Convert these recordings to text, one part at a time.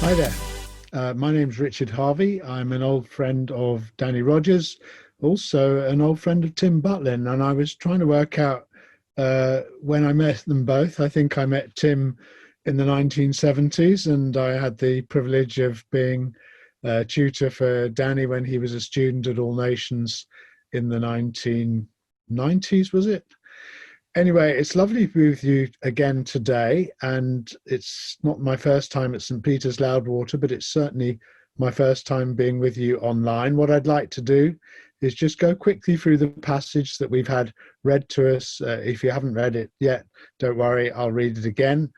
Hi there. My name's Richard Harvey. I'm an old friend of Danny Rogers, also an old friend of Tim Butlin. And I was trying to work out when I met them both. I think I met Tim in the 1970s, and I had the privilege of being a tutor for Danny when he was a student at All Nations in the 1990s, was it? Anyway, it's lovely to be with you again today, and it's not my first time at St. Peter's Loudwater, but it's certainly my first time being with you online. What I'd like to do is just go quickly through the passage that we've had read to us. If you haven't read it yet, don't worry, I'll read it again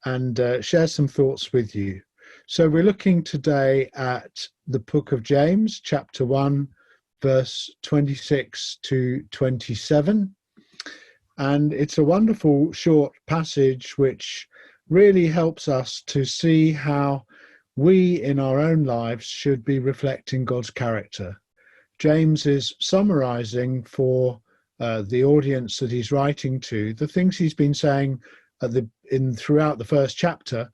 and share some thoughts with you. So we're looking today at the book of James, chapter 1, verse 26 to 27. And it's a wonderful short passage which really helps us to see how we in our own lives should be reflecting God's character. James is summarizing for the audience that he's writing to the things he's been saying throughout the first chapter,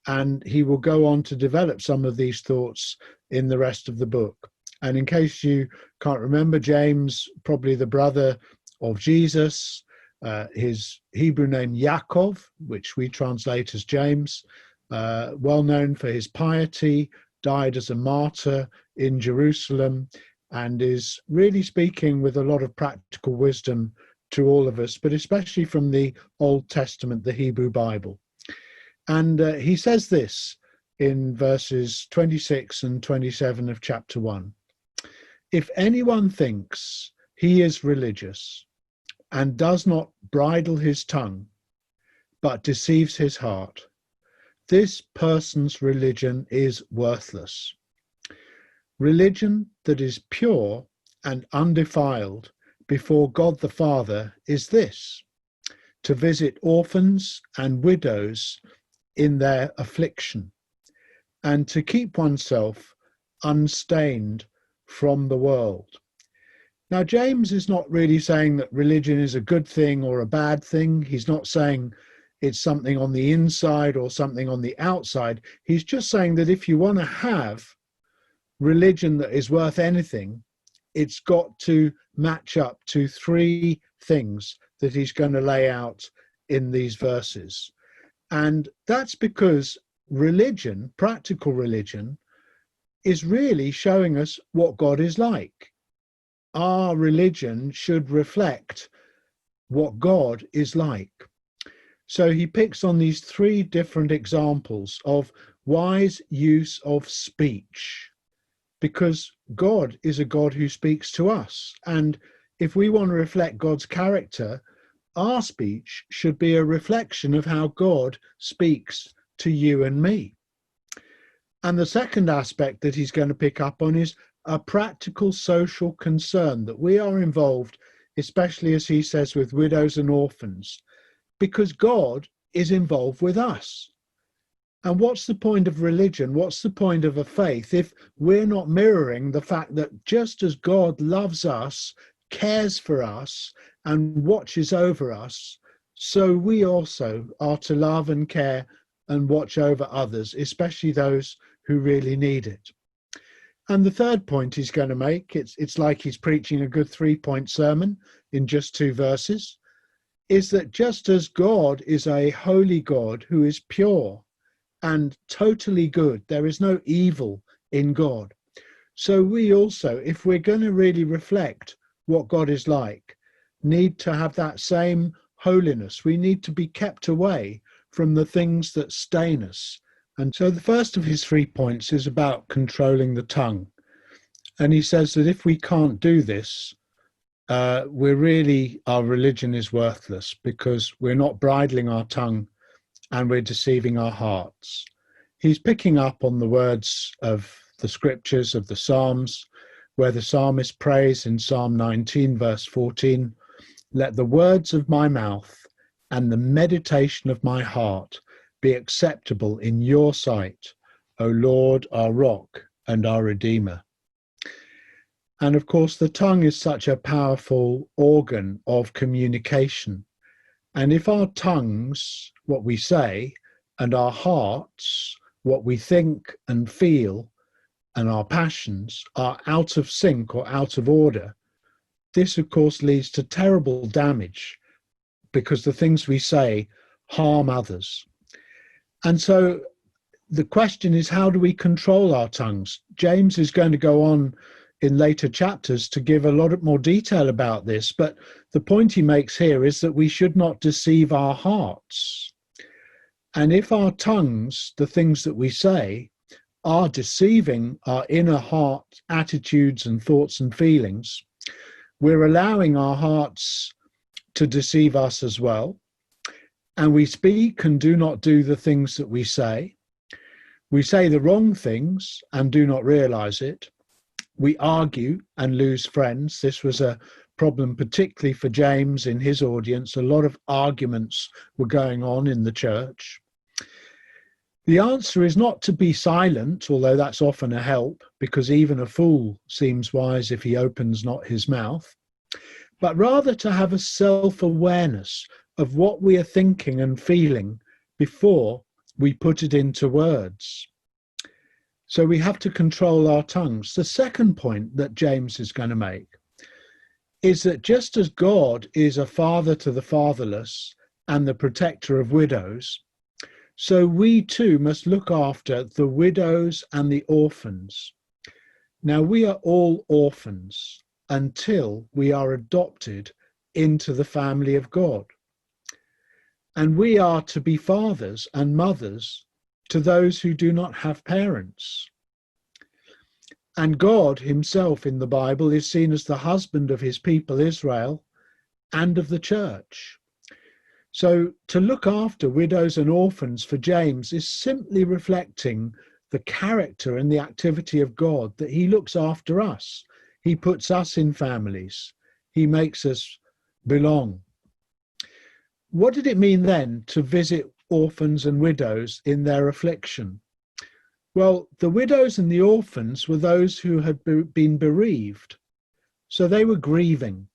and he will go on to develop some of these thoughts in the rest of the book. And in case you can't remember, James, probably the brother of Jesus, his Hebrew name Yaakov, which we translate as James, well known for his piety, died as a martyr in Jerusalem, and is really speaking with a lot of practical wisdom to all of us, but especially from the Old Testament, the Hebrew Bible. And he says this in verses 26 and 27 of chapter 1. If anyone thinks he is religious and does not bridle his tongue, but deceives his heart, this person's religion is worthless. Religion that is pure and undefiled before God the Father is this: to visit orphans and widows in their affliction, and to keep oneself unstained from the world. Now, James is not really saying that religion is a good thing or a bad thing. He's not saying it's something on the inside or something on the outside. He's just saying that if you want to have religion that is worth anything, it's got to match up to three things that he's going to lay out in these verses. And that's because religion, practical religion, is really showing us what God is like. Our religion should reflect what God is like. So he picks on these three different examples of wise use of speech, because God is a God who speaks to us. And if we want to reflect God's character, our speech should be a reflection of how God speaks to you and me. And the second aspect that he's going to pick up on is a practical social concern that we are involved, especially as he says, with widows and orphans, because God is involved with us. And what's the point of religion? What's the point of a faith if we're not mirroring the fact that just as God loves us, cares for us, and watches over us, so we also are to love and care and watch over others, especially those who really need it. And the third point he's going to make, it's like he's preaching a good 3-point sermon in just 2 verses, is that just as God is a holy God who is pure and totally good, there is no evil in God. So we also, if we're going to really reflect what God is like, need to have that same holiness. We need to be kept away from the things that stain us. And so the first of his 3 points is about controlling the tongue. And he says that if we can't do this, our religion is worthless, because we're not bridling our tongue and we're deceiving our hearts. He's picking up on the words of the scriptures of the Psalms, where the psalmist prays in Psalm 19, verse 14, "Let the words of my mouth and the meditation of my heart be acceptable in your sight, O Lord, our rock and our Redeemer." And of course, the tongue is such a powerful organ of communication. And if our tongues, what we say, and our hearts what we think and feel and our passions are out of sync or out of order, this of course leads to terrible damage because the things we say harm others. And so the question is, how do we control our tongues? James is going to go on in later chapters to give a lot more detail about this, but the point he makes here is that we should not deceive our hearts. And if our tongues, the things that we say, are deceiving our inner heart attitudes and thoughts and feelings, we're allowing our hearts to deceive us as well. And we speak and do not do the things that we say. We say the wrong things and do not realize it. We argue and lose friends. This was a problem particularly for James in his audience. A lot of arguments were going on in the church. The answer is not to be silent, although that's often a help, because even a fool seems wise if he opens not his mouth, but rather to have a self-awareness of what we are thinking and feeling before we put it into words. So we have to control our tongues. The second point that James is going to make is that just as God is a father to the fatherless and the protector of widows, so we too must look after the widows and the orphans. Now, we are all orphans until we are adopted into the family of God. And we are to be fathers and mothers to those who do not have parents. And God himself in the Bible is seen as the husband of his people Israel and of the church. So to look after widows and orphans for James is simply reflecting the character and the activity of God, that he looks after us. He puts us in families. He makes us belong. What did it mean then to visit orphans and widows in their affliction? Well, the widows and the orphans were those who had been bereaved. So they were grieving.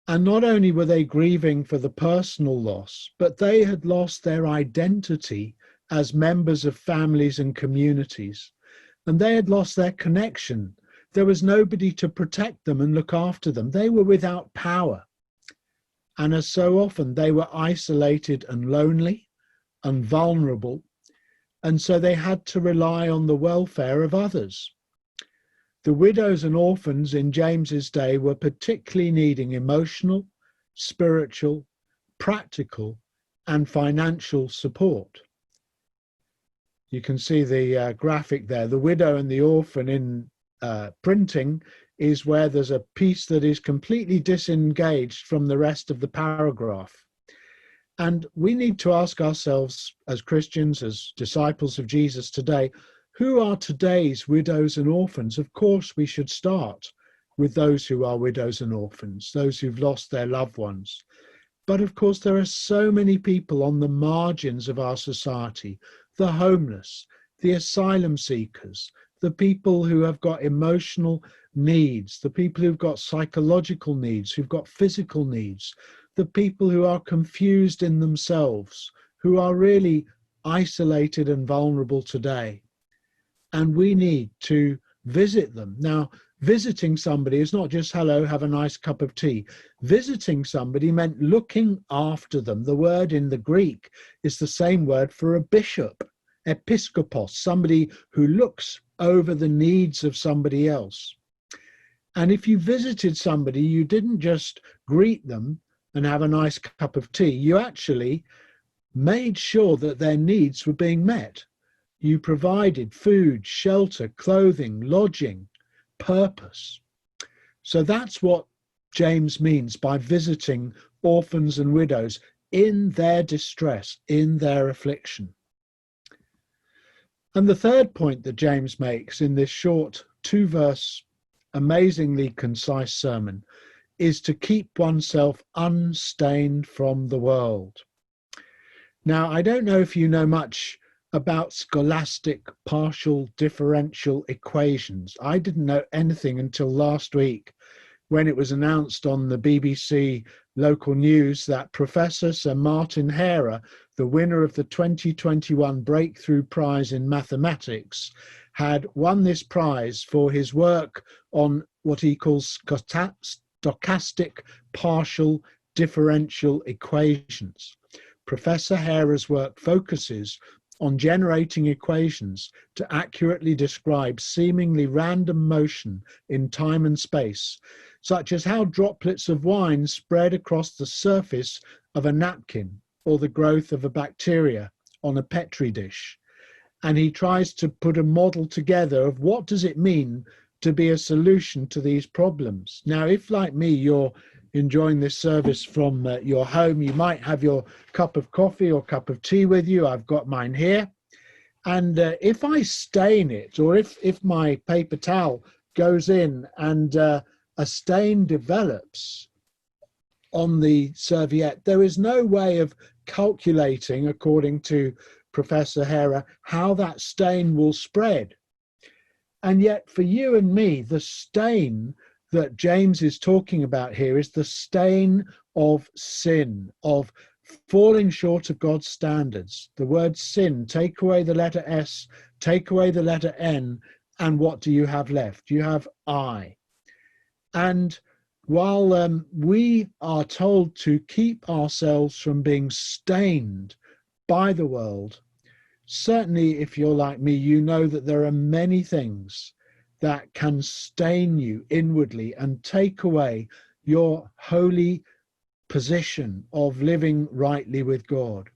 And not only were they grieving for the personal loss, but they had lost their identity as members of families and communities. And they had lost their connection. There was nobody to protect them and look after them. They were without power. And as so often, they were isolated and lonely and vulnerable. And so they had to rely on the welfare of others. The widows and orphans in James's day were particularly needing emotional, spiritual, practical, and financial support. You can see the graphic there. The widow and the orphan in printing is where there's a piece that is completely disengaged from the rest of the paragraph. And we need to ask ourselves as Christians, as disciples of Jesus today, who are today's widows and orphans? Of course, we should start with those who are widows and orphans, those who've lost their loved ones. But of course, there are so many people on the margins of our society, the homeless, the asylum seekers, the people who have got emotional needs, the people who've got psychological needs, who've got physical needs, the people who are confused in themselves, who are really isolated and vulnerable today. And we need to visit them. Now, visiting somebody is not just, hello, have a nice cup of tea. Visiting somebody meant looking after them. The word in the Greek is the same word for a bishop, episkopos, somebody who looks over the needs of somebody else. And if you visited somebody, you didn't just greet them and have a nice cup of tea. You actually made sure that their needs were being met. You provided food, shelter, clothing, lodging, purpose. So that's what James means by visiting orphans and widows in their distress, in their affliction. And the third point that James makes in this short 2-verse, amazingly concise sermon is to keep oneself unstained from the world. Now, I don't know if you know much about scholastic partial differential equations. I didn't know anything until last week when it was announced on the BBC local news that Professor Sir Martin Hare, the winner of the 2021 Breakthrough Prize in Mathematics, had won this prize for his work on what he calls stochastic partial differential equations. Professor Hare's work focuses on generating equations to accurately describe seemingly random motion in time and space, such as how droplets of wine spread across the surface of a napkin or the growth of a bacteria on a petri dish. And he tries to put a model together of what does it mean to be a solution to these problems. Now, if like me, you're enjoying this service from your home, you might have your cup of coffee or cup of tea with you. I've got mine here. And if I stain it, or if my paper towel goes in and a stain develops on the serviette, there is no way of calculating, according to Professor Hare, how that stain will spread. And yet for you and me, the stain that James is talking about here is the stain of sin, of falling short of God's standards. The word sin, take away the letter S, take away the letter N, and what do you have left? You have I. And while we are told to keep ourselves from being stained by the world, certainly if you're like me, you know that there are many things that can stain you inwardly and take away your holy position of living rightly with God.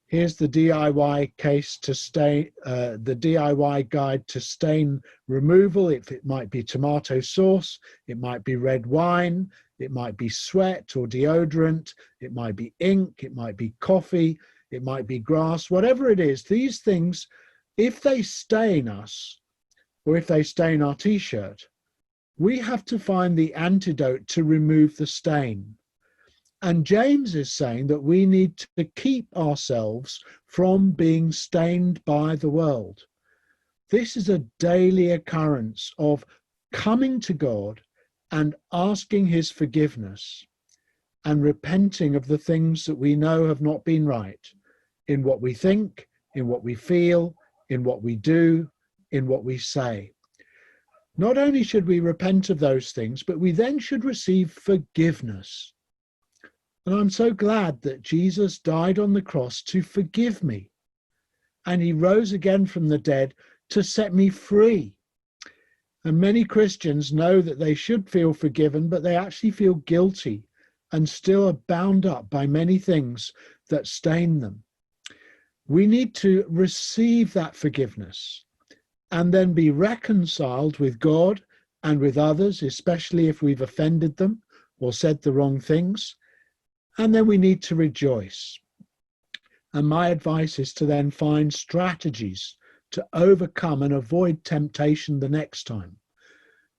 Here's the DIY case to stain, the DIY guide to stain removal. It might be tomato sauce, it might be red wine, it might be sweat or deodorant, it might be ink, it might be coffee, it might be grass, whatever it is. These things, if they stain us, or if they stain our t-shirt, we have to find the antidote to remove the stain. And James is saying that we need to keep ourselves from being stained by the world. This is a daily occurrence of coming to God and asking his forgiveness and repenting of the things that we know have not been right in what we think, in what we feel, in what we do, in what we say. Not only should we repent of those things, but we then should receive forgiveness. And I'm so glad that Jesus died on the cross to forgive me. And he rose again from the dead to set me free. And many Christians know that they should feel forgiven, but they actually feel guilty and still are bound up by many things that stain them. We need to receive that forgiveness and then be reconciled with God and with others, especially if we've offended them or said the wrong things. And then we need to rejoice. And my advice is to then find strategies to overcome and avoid temptation the next time.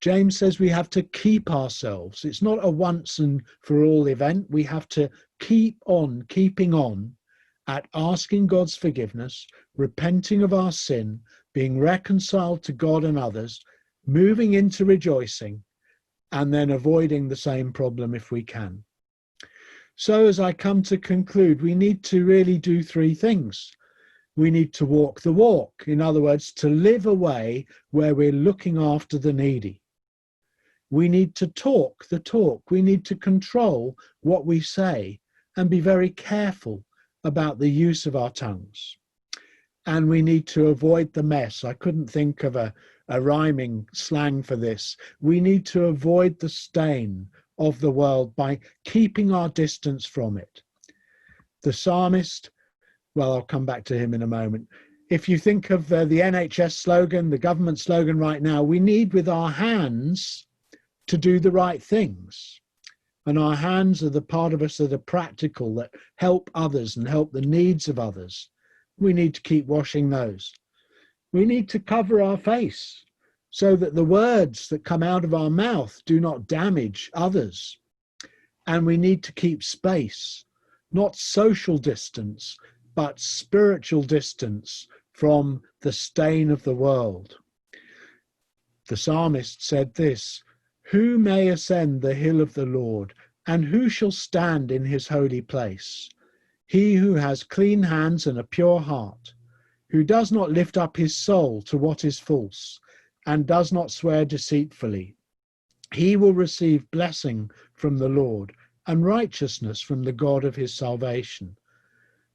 James says we have to keep ourselves. It's not a once and for all event. We have to keep on keeping on at asking God's forgiveness, repenting of our sin, being reconciled to God and others, moving into rejoicing, and then avoiding the same problem if we can. So as I come to conclude, we need to really do three things. We need to walk the walk. In other words, to live a way where we're looking after the needy. We need to talk the talk. We need to control what we say and be very careful about the use of our tongues. And we need to avoid the mess. I couldn't think of a rhyming slang for this. We need to avoid the stain of the world by keeping our distance from it. The psalmist, well, I'll come back to him in a moment. If you think of the NHS slogan, the government slogan right now, we need with our hands to do the right things. And our hands are the part of us that are practical, that help others and help the needs of others. We need to keep washing those. We need to cover our face so that the words that come out of our mouth do not damage others. And we need to keep space, not social distance, but spiritual distance from the stain of the world. The psalmist said this, Who may ascend the hill of the Lord, and who shall stand in his holy place? He who has clean hands and a pure heart, who does not lift up his soul to what is false, and does not swear deceitfully. He will receive blessing from the Lord, and righteousness from the God of his salvation.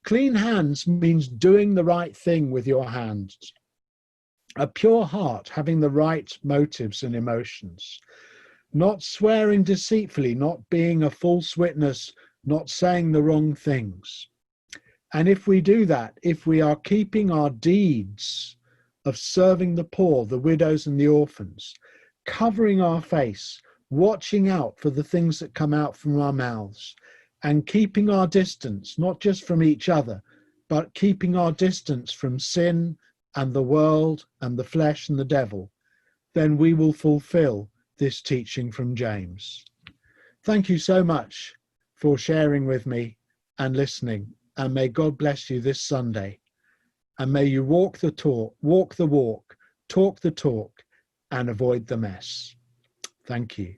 Clean hands means doing the right thing with your hands. A pure heart, having the right motives and emotions. Not swearing deceitfully, not being a false witness, not saying the wrong things. And if we do that, if we are keeping our deeds of serving the poor, the widows and the orphans, covering our face, watching out for the things that come out from our mouths, and keeping our distance, not just from each other, but keeping our distance from sin and the world and the flesh and the devil, then we will fulfill this teaching from James. Thank you so much for sharing with me and listening, and may God bless you this Sunday, and may you walk the talk, walk the walk, talk the talk, and avoid the mess. Thank you.